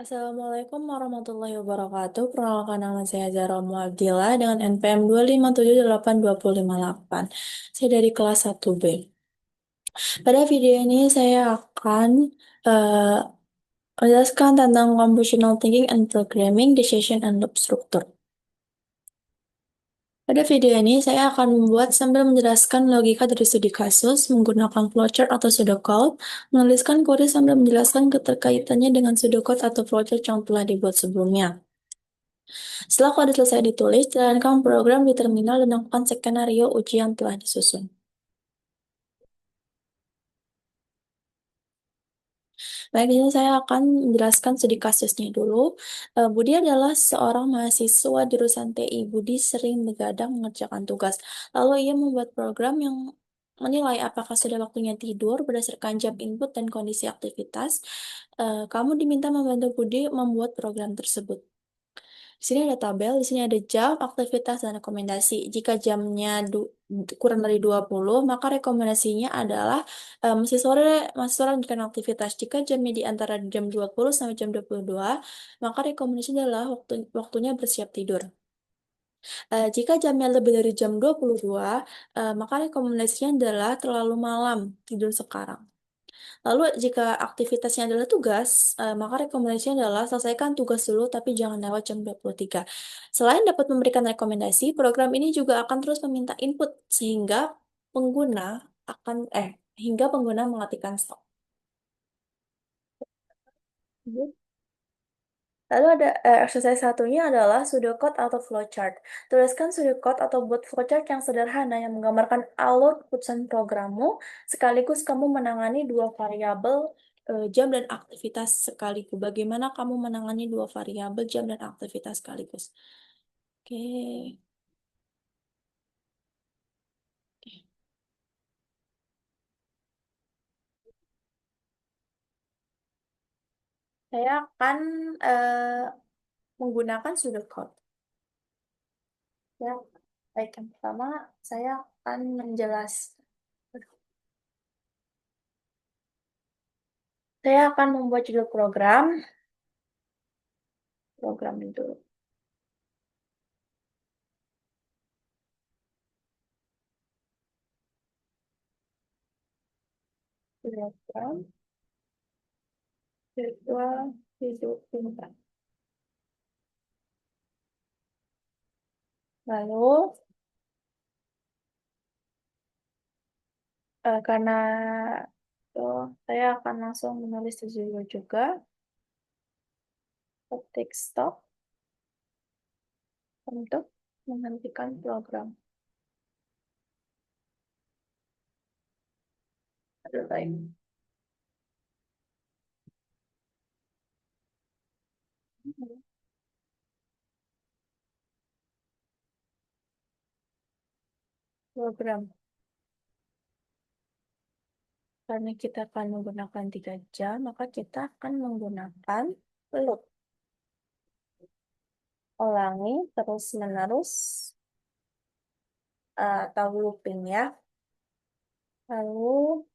Assalamualaikum warahmatullahi wabarakatuh. Perkenalkan nama saya Zara Muabdillah dengan NPM 2578258. Saya dari kelas 1B. Pada video ini saya akan eh, menjelaskan tentang Computational Thinking and Programming, Decision and Loop Structure. Pada video ini saya akan membuat sambil menjelaskan logika dari studi kasus menggunakan flowchart atau pseudocode, menuliskan query sambil menjelaskan keterkaitannya dengan pseudocode atau flowchart yang telah dibuat sebelumnya. Setelah kode selesai ditulis, jalankan program di terminal dan lakukan skenario uji yang telah disusun. Baik, di sini saya akan menjelaskan studi kasusnya dulu. Budi adalah seorang mahasiswa jurusan TI. Budi sering begadang mengerjakan tugas. Lalu ia membuat program yang menilai apakah sudah waktunya tidur berdasarkan jam input dan kondisi aktivitas. Kamu diminta membantu Budi membuat program tersebut. Di sini ada tabel, di sini ada jam, aktivitas, dan rekomendasi. Jika jamnya kurang dari 20, maka rekomendasinya adalah masih sore, masih sore lanjutkan aktivitas. Jika jamnya di antara jam 20 sampai jam 22, maka rekomendasinya adalah waktunya bersiap tidur. Jika jamnya lebih dari jam 22, maka rekomendasinya adalah terlalu malam, tidur sekarang. Lalu jika aktivitasnya adalah tugas, maka rekomendasinya adalah selesaikan tugas dulu tapi jangan lewat jam 23. Selain dapat memberikan rekomendasi, program ini juga akan terus meminta input sehingga pengguna akan hingga pengguna mengetikkan stop. Lalu ada exercise satunya adalah pseudocode atau flowchart. Tuliskan pseudocode atau buat flowchart yang sederhana yang menggambarkan alur keputusan programmu, sekaligus kamu menangani dua variabel jam dan aktivitas sekaligus. Bagaimana kamu menangani dua variabel jam dan aktivitas sekaligus? Oke, saya akan menggunakan pseudocode. Ya, baik, yang pertama saya akan menjelaskan. Saya akan membuat judul program itu. Program virtual hidup pintar. Lalu, karena itu, saya akan langsung menulis tujuan juga, ketik stop untuk menghentikan program. Aduh, baik. Program. Karena kita akan menggunakan 3 jam, maka kita akan menggunakan loop. Ulangi terus-menerus atau looping ya. Lalu,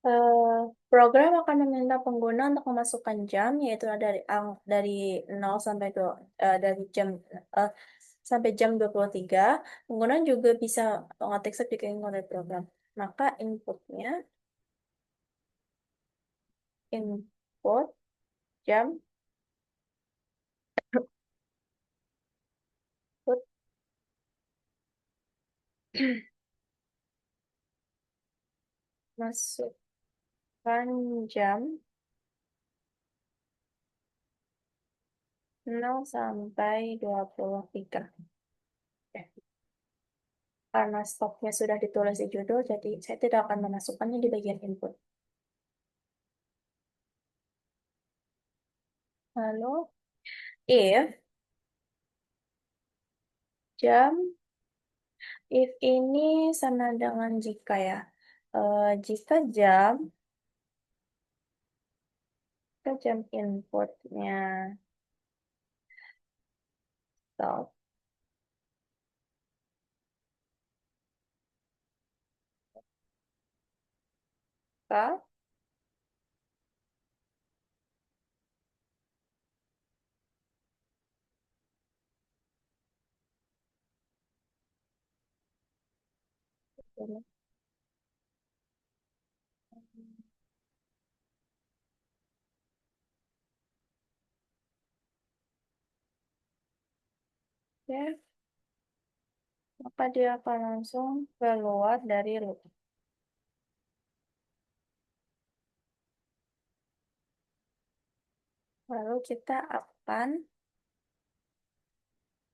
Eh, program akan meminta pengguna untuk memasukkan jam, yaitu dari 0 sampai 2, dari jam eh, sampai jam 23. Pengguna juga bisa mengetik speaking oleh program. Maka input jam, input masukkan jam 0 sampai 23. Ya. Karena stopnya sudah ditulis di judul, jadi saya tidak akan memasukkannya di bagian input. Lalu, if jam if ini sama dengan jika ya. Jika jam inputnya stop, maka Oke, maka dia akan langsung keluar dari loop. Lalu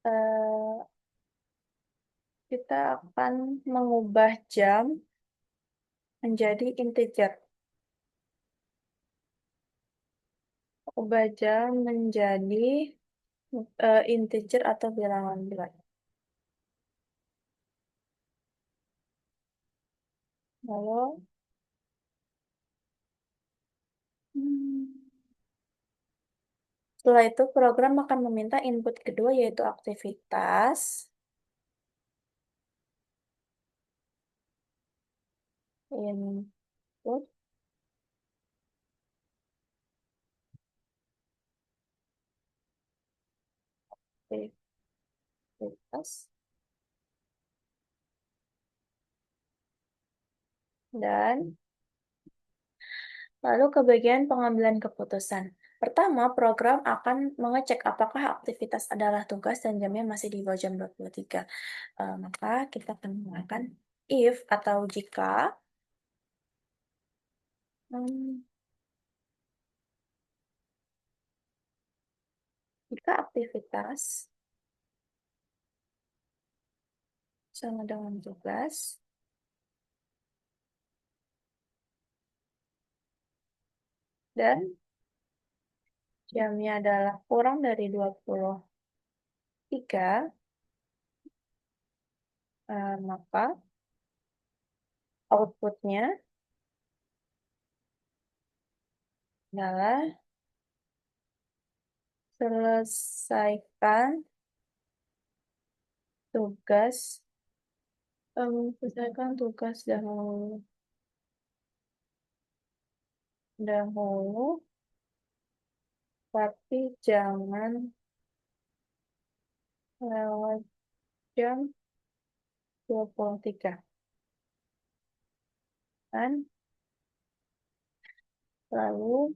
eh, kita akan mengubah jam menjadi integer. Ubah jam menjadi integer atau bilangan bulat. Lalu, hmm, setelah itu program akan meminta input kedua yaitu aktivitas. Input aktivitas dan lalu ke bagian pengambilan keputusan. Pertama, program akan mengecek apakah aktivitas adalah tugas dan jamnya masih di bawah jam 23. Maka kita akan menggunakan if atau hmm, jika aktivitas sama dengan tugas dan jamnya adalah kurang dari 23, maka outputnya adalah selesaikan tugas selesaikan tugas dahulu dahulu tapi jangan lewat jam 23 kan. Lalu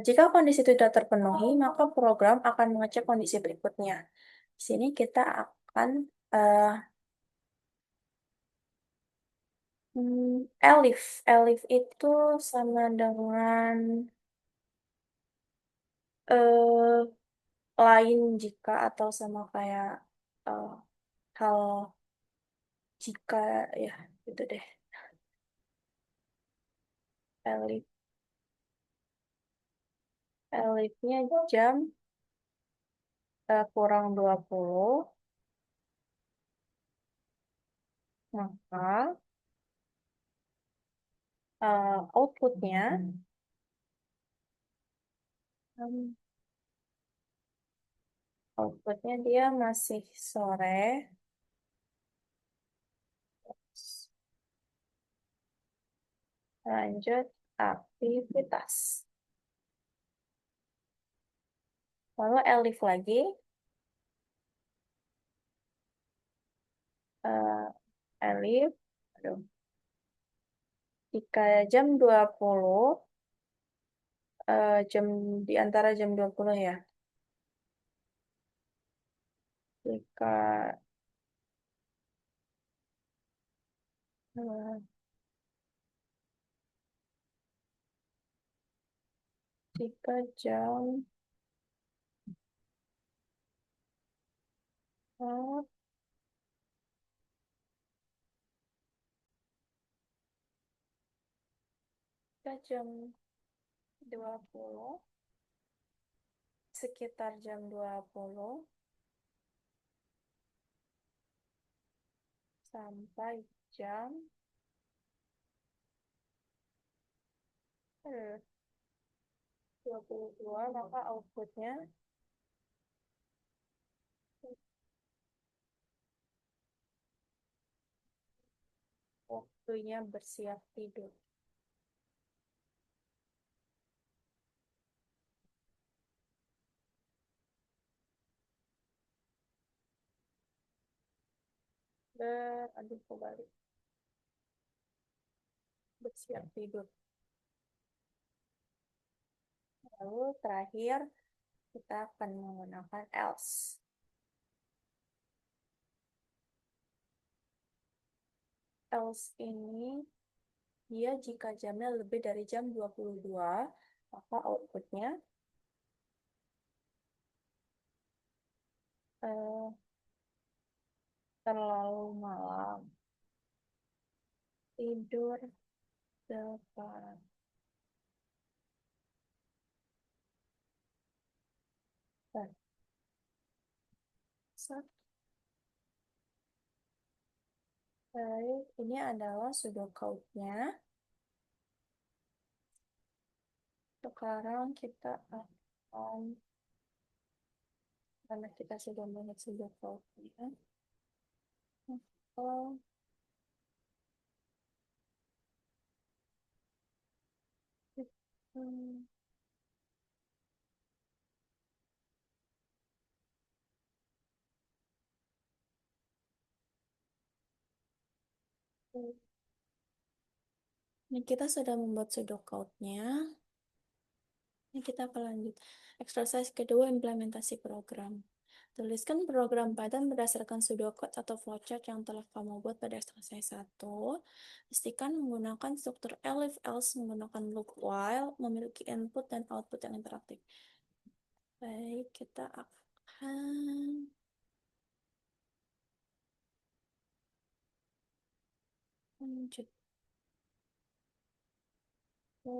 jika kondisi itu tidak terpenuhi maka program akan mengecek kondisi berikutnya. Di sini kita akan eh, elif. Elif itu sama dengan eh, lain jika atau sama kayak eh, hal jika ya gitu deh. Elif. Elifnya jam kurang 20 maka outputnya em, outputnya dia masih sore. Lanjut aktivitas. Lalu elif lagi. eh, Elif. Aduh. Jika jam 20, jam di antara jam 20 ya. Jika eh, jika eh, jika jam 20 sekitar jam 20 sampai jam eh, 22 maka outputnya waktunya bersiap tidur. Dan aduh kebalik. bersiap tidur. Lalu terakhir kita akan menggunakan else. Else ini dia jika jamnya lebih dari jam 22, maka outputnya eh, terlalu malam. Tidur depan. Baik, ini adalah pseudocode-nya. Sekarang kita akan, karena kita sudah melihat pseudocode-nya, oh, hmm, ini kita sudah membuat pseudocode-nya. Ini kita akan lanjut. Exercise kedua, implementasi program. Tuliskan program Python berdasarkan pseudocode atau flowchart yang telah kamu buat pada exercise 1. Pastikan menggunakan struktur elif else menggunakan loop while memiliki input dan output yang interaktif. Baik, kita akan lanjut ke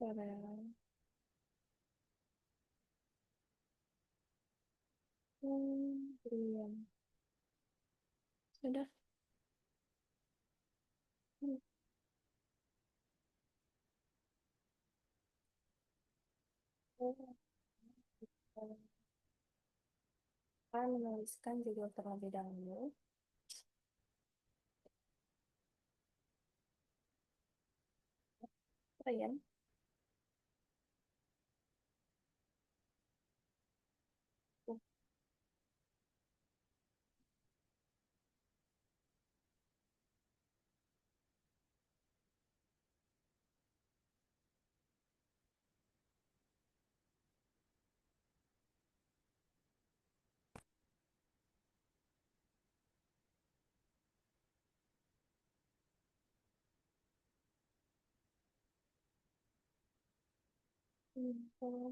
Sublime. Sublime. Sudah. Akan menuliskan judul terlebih dahulu. Kalian info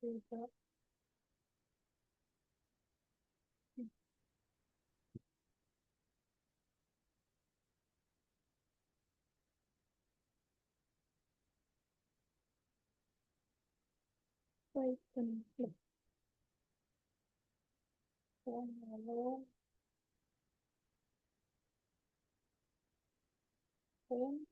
tidak baik konflik lalu dan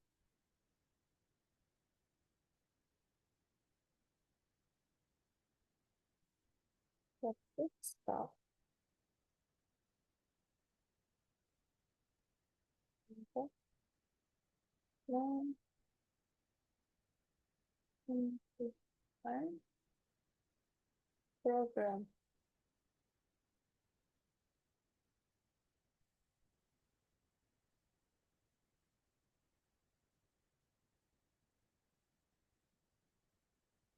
topik stop info dan hentikan program.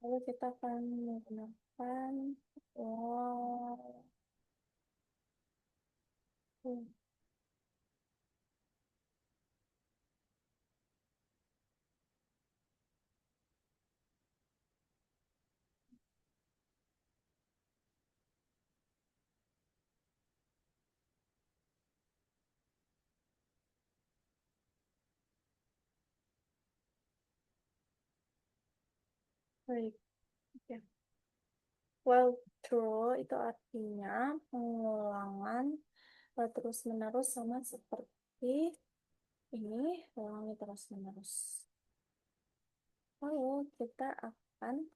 Lalu kita akan menggunakan oh, Baik. Ya. Well, through itu artinya pengulangan terus-menerus sama seperti ini, ulangi terus-menerus. Lalu kita akan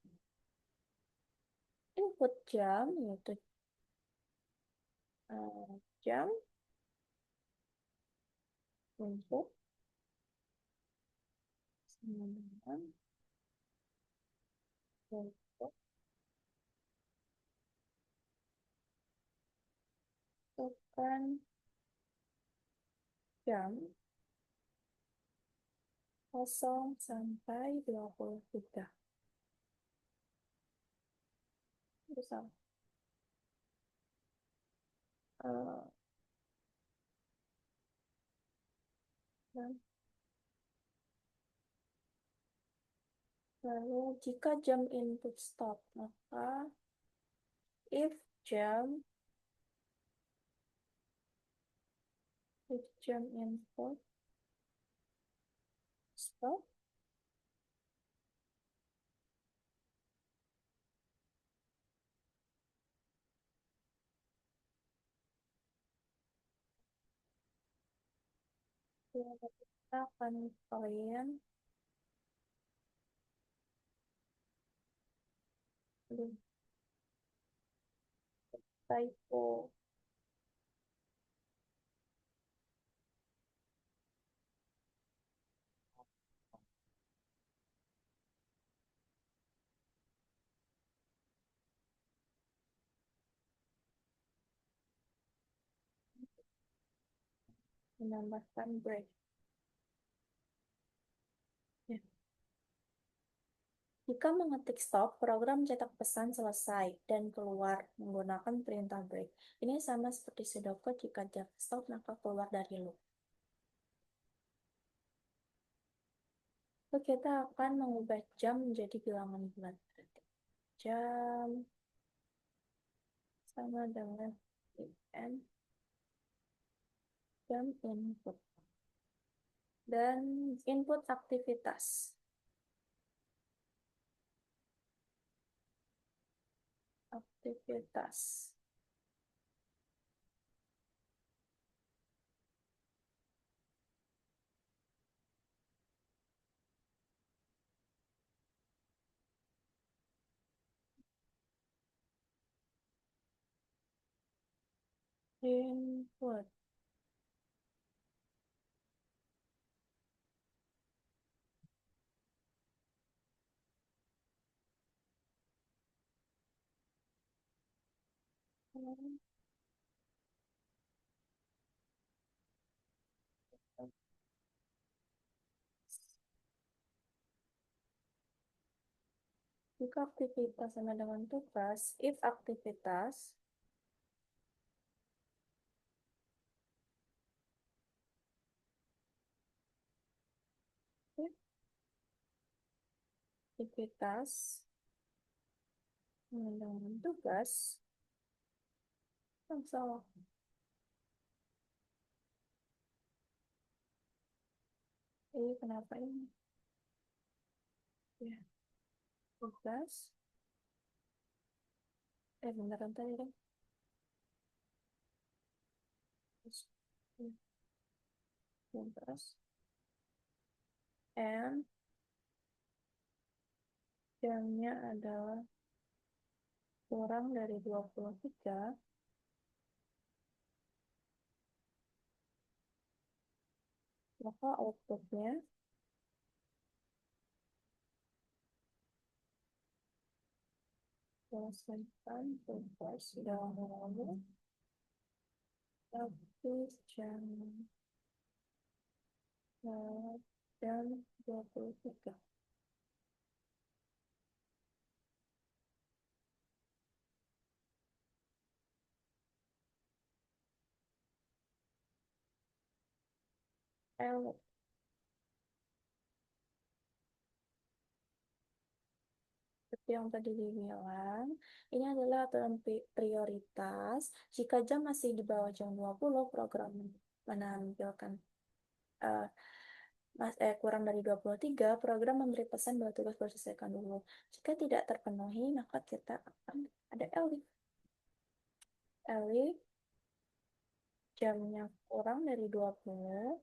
input jam, yaitu jam, input, sama dengan output, tekan jam 0 sampai 23. Misal, eh, dan lalu jika jam input stop, maka if jam if jam input stop, ya, kita akan print di typo, menambahkan break. Ya. Jika mengetik stop, program cetak pesan selesai dan keluar menggunakan perintah break. Ini sama seperti pseudocode, jika cetak stop maka keluar dari loop. Lalu kita akan mengubah jam menjadi bilangan bulat. Jam sama dengan in, jam input. Dan input aktivitas. Aktivitas. Input. Jika aktivitas sama dengan tugas, if aktivitas, if aktivitas sama dengan tugas, salah. Kenapa ini? Ya, tugas. Beneran tadi deh. Terus, ya, tugas. And jamnya adalah kurang dari 23, maka outputnya selesaikan tugas dalam waktu tapi jangan jam 23. L seperti yang tadi dibilang, ini adalah aturan prioritas. Jika jam masih di bawah jam 20, program menampilkan kurang dari 23, program memberi pesan bahwa tugas harus diselesaikan dulu. Jika tidak terpenuhi, maka kita akan ada Elif. Elif jamnya kurang dari 20,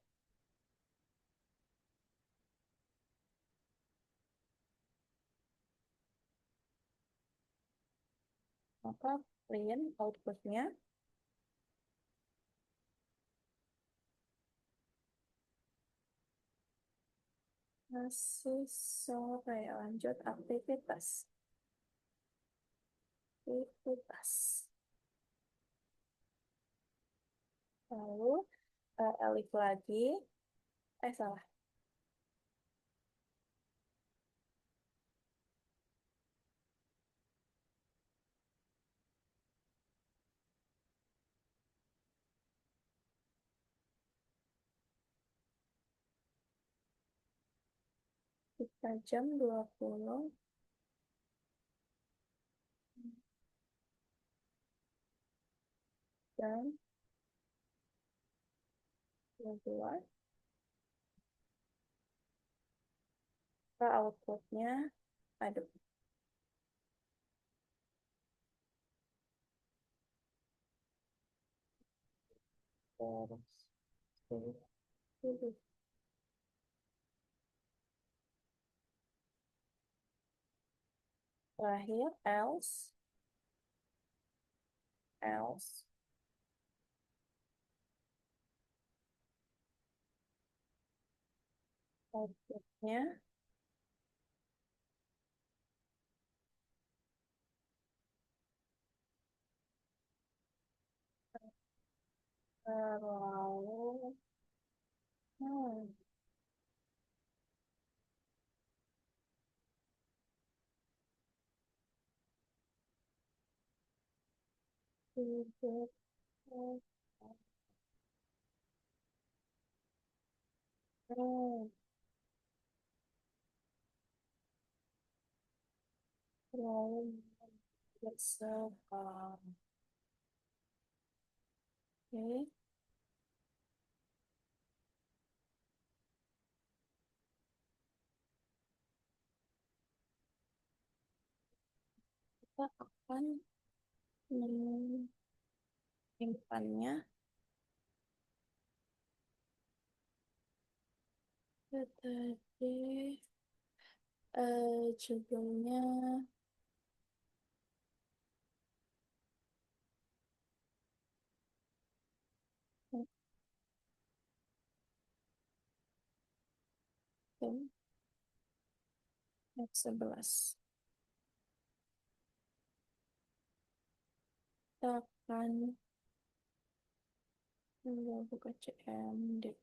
maka print outputnya masih sore, lanjut aktivitas. Aktivitas. Lalu Elif lagi, salah. Kita jam 20 dan 22. Maka outputnya, aduh, terus terakhir else outputnya lalu hmm, tidak terlalu bersepakat. Oke, kita akan menyimpannya ke tadi judulnya mungkin F11. Kita akan buka CMD.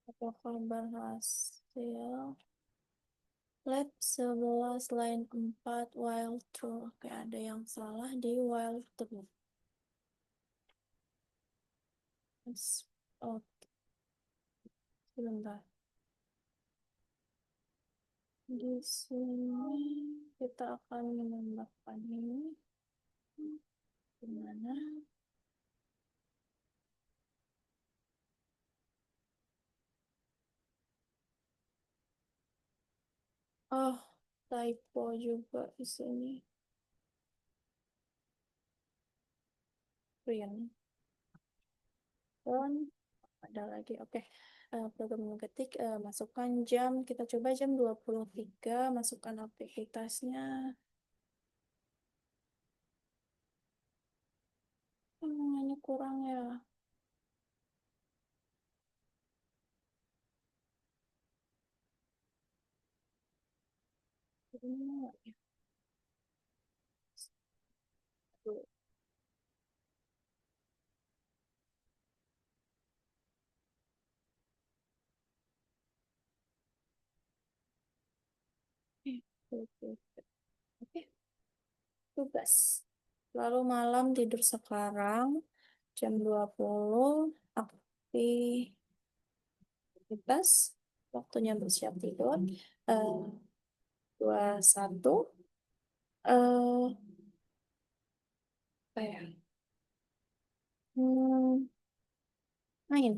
Apakah berhasil? Lab 11 line 4 while true. Oke, ada yang salah di while true. Oke, sebentar. Di sini kita akan menambahkan ini. Gimana? Oh, typo juga di sini. Print. Dan ada lagi. Oke. Program mengetik, masukkan jam. Kita coba jam 23. Masukkan aktivitasnya. Namanya kurang ya. Ini ya. Tuh. Oke. Oke. Tugas. Lalu malam tidur sekarang. Jam 20. Aktif. bebas, waktunya bersiap tidur. Eh, 21, eh, apa ya? Hmm, main.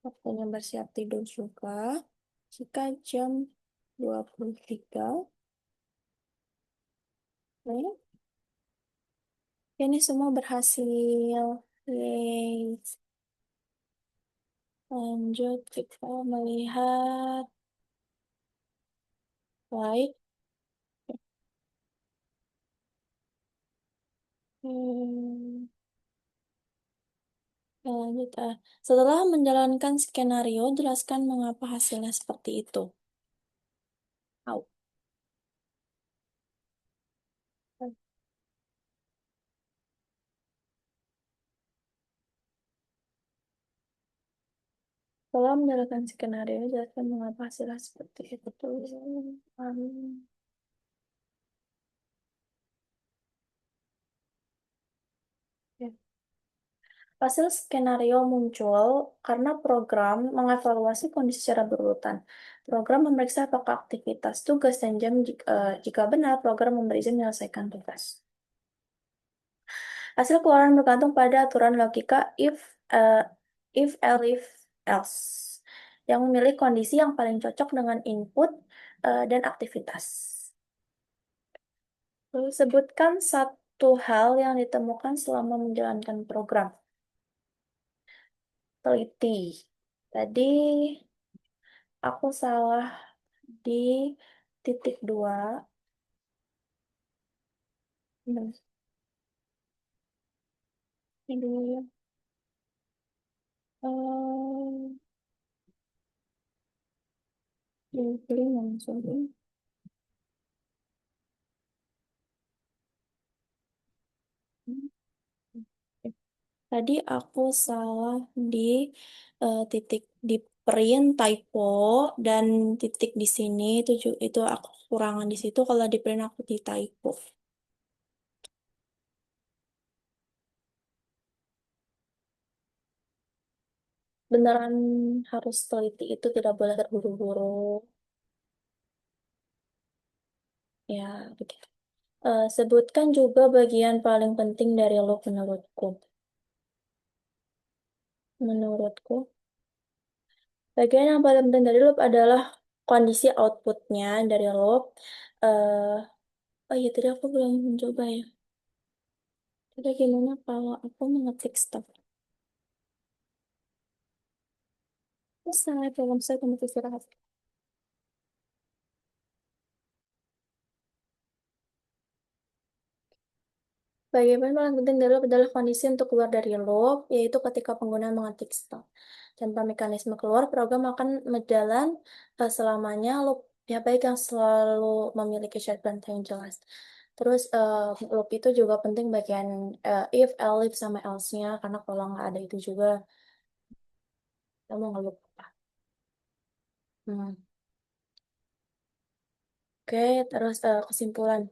Waktunya bersiap tidur juga. Jika jam 23, nah, ini semua berhasil. Yeay. Lanjut, kita melihat. Baik. Hmm, lanjut. Setelah menjalankan skenario, jelaskan mengapa hasilnya seperti itu. Au. Setelah menjalankan skenario, jelaskan mengapa hasilnya seperti itu. Um, ya. Hasil skenario muncul karena program mengevaluasi kondisi secara berurutan. Program memeriksa apakah aktivitas, tugas, dan jam jika benar, program memberi izin menyelesaikan tugas. Hasil keluaran bergantung pada aturan logika uh, if else yang memilih kondisi yang paling cocok dengan input dan aktivitas. Lalu sebutkan satu hal yang ditemukan selama menjalankan program. Teliti. Tadi aku salah di titik dua. Hmm, ini dulu ya. Pilih langsung. Tadi aku salah di titik di print typo dan titik di sini itu aku kurangan di situ kalau di print aku di typo. Beneran harus teliti itu tidak boleh terburu-buru. Ya, begitu. Sebutkan juga bagian paling penting dari loop menurutku. Menurutku, bagian yang paling penting dari loop adalah kondisi outputnya dari loop. Eh, oh iya, tadi aku belum mencoba ya. Jadi gimana kalau aku mengetik stop? Selesai, belum saya tunggu istirahat. Bagian paling penting dari loop adalah kondisi untuk keluar dari loop, yaitu ketika pengguna mengetik stop. Tanpa mekanisme keluar, program akan berjalan selamanya loop. Ya, baik yang selalu memiliki shutdown yang jelas. Terus loop itu juga penting bagian if, else, sama else-nya, karena kalau nggak ada itu juga, kamu ngeloop apa. Hmm. Oke, terus kesimpulan.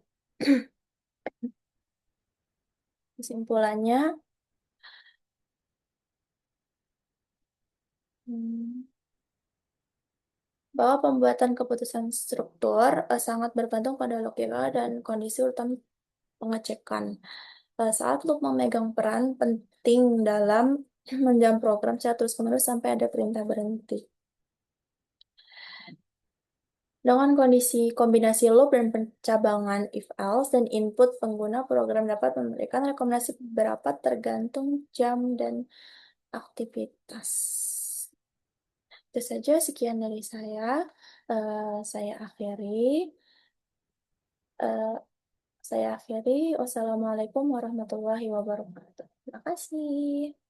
Kesimpulannya, hmm, bahwa pembuatan keputusan struktur sangat bergantung pada logika dan kondisi utama pengecekan. Saat loop memegang peran penting dalam menjam program secara terus-menerus sampai ada perintah berhenti. Dengan kondisi kombinasi loop dan pencabangan if-else dan input pengguna, program dapat memberikan rekomendasi beberapa tergantung jam dan aktivitas. Itu saja, sekian dari saya. Saya akhiri. Eh, saya akhiri. Wassalamualaikum warahmatullahi wabarakatuh. Terima kasih.